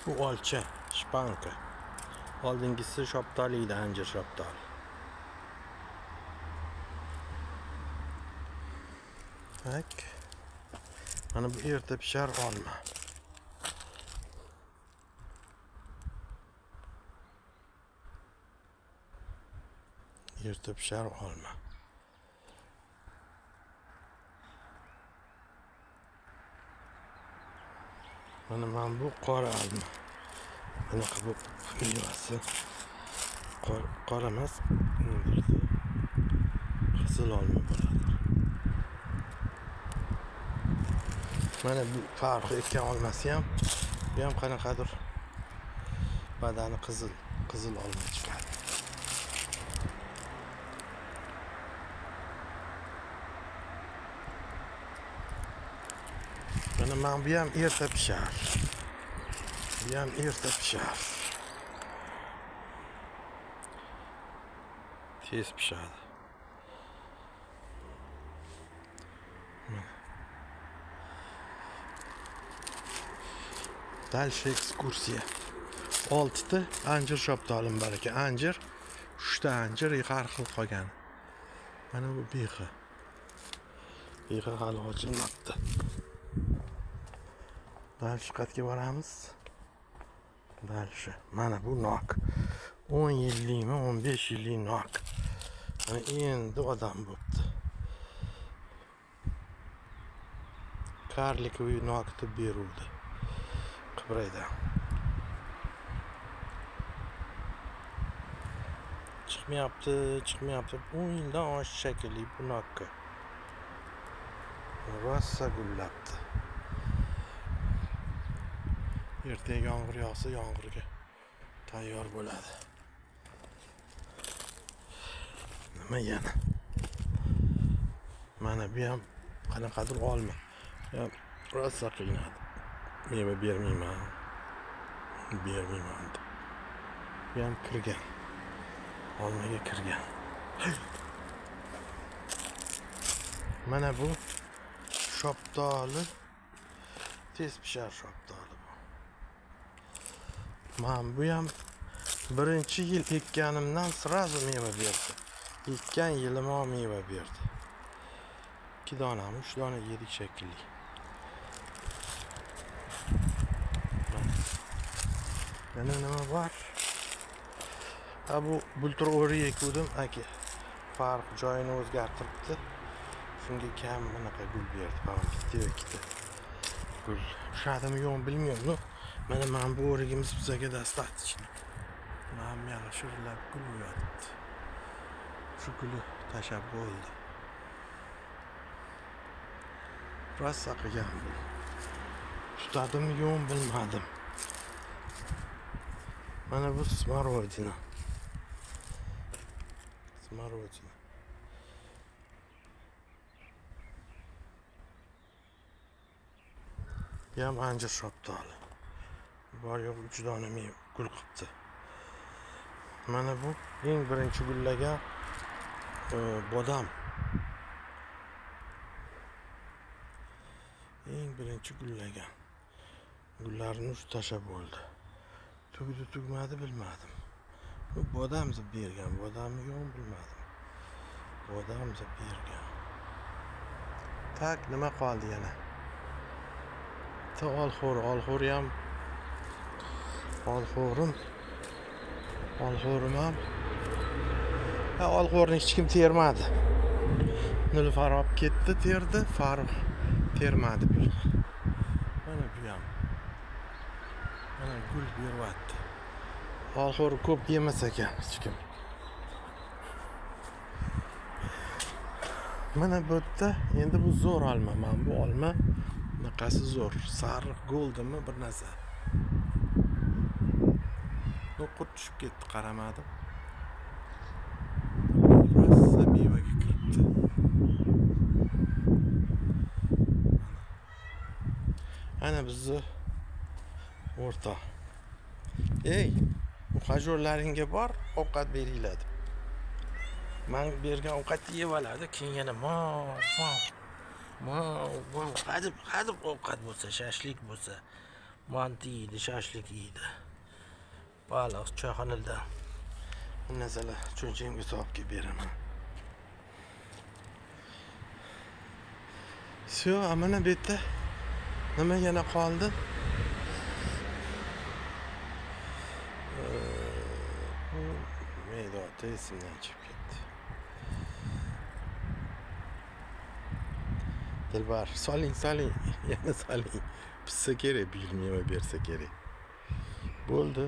Bu olcha, shpanka. Oldingisi shoptali edi, anjir shoptali. Bak. Mana bu erta pishar olma. Erta pishar olma. Mana bu qora olma. Bunaqa bu mevasi. Qora emas, qizil olma bo'ladi. Mana bu farq ekkan olmasi ham, bu ham qanaqadir badani qizil olma chiqadi. Mana bu ham erta pishar. Bu ham erta pishar. Tez pishadi. Dalshi ekskursiya. 6 ta anjir shoptolim bor ekan. Anjir, 3 ta anjir har xil qolgan. Mana bu behi. Behi hali ochilmabdi. Dalshi qayerga boramiz? Dalshi. Mana bu nok. 10 yillikmi, 15 yillik nok. Mana endi odam bo'libdi. Karlikoviy nokni beruvdi. Qibrayda. Chiqmayapti. 10 yildan osh shekilli bu nokka. Rosa gullabdi. Ertaga yomg'ir yog'sa, yomg'irga tayyor bo'ladi. Nima yana? Mana bu ham qanaqadir olma. Rosa qiynadi. Meva bermayman. Bu ham kirgan. Olmaga kirgan. Mana bu shoptoli, tez pishar shoptoli bu. Men bu ham birinchi yil ekkanimdan srazu meva berdi. Ekkan yilim ham meva berdi. 2 donami, 3 dona yedik shekilli. Yana nima bor? Bu bultur o'ri ekuvdim, aka. Farq joyini o'zgartiribdi. Shunga kam bunaqa gul berdi. Mana bitta gul. Ushadimi yo'q bilmayman. Mana bu o'rigimiz bizga dastatchni. Mana yana shurlab gul yotibdi. Shu guli tashab bo'ldi. Rosa qilgan bu. Tutadimi yo'q bilmadim. Mana bu smorodina. Bu ham anjir shoptoli. Bor yo'q 3 dona meva gul qilibdi. Mana bu eng birinchi gullagan bodam. Eng birinchi gullagan. Gullarni tashlab bo'ldi. Tugmadi bilmadim. Bu bodam deb bergan, bodamni yo'q bilmadim. Bodam deb bergan. Tak nima qoldi yana? Olxo'ri ham. Olxo'rim ham. Olxo'rni hech kim termadi. Nilufar olib ketdi, terdi, Farruh termadi. Mana bu ham. Mana gul beryapti. Olxo'ri ko'p yemas ekan hech kim. Mana bu yerda endi bu zo'r olma. Men bu olma bunaqasi zo'r. Sariq goldimi bir narsa. Qurt tushib ketdi, qaramadim. Rosa mevaga kiribdi. Ana bizni o'rta. Ey, bu hajurlaringga bor, ovqat beringlar. Men bergan ovqatni yeb oladi, keyin yana hadib ovqat bo'lsa, shashlik bo'lsa, manti yeydi, shashlik yeydi. Baliq choyxonadan narsalar cho'nchagimga solib kelib beraman. Shu, mana bu yerda nima yana qoldi? Meydoti esimdan chiqib ketdi. Dilbar, soling. Yana soling. Pishsa kerak, buyurma bersa kerak. Bo'ldi.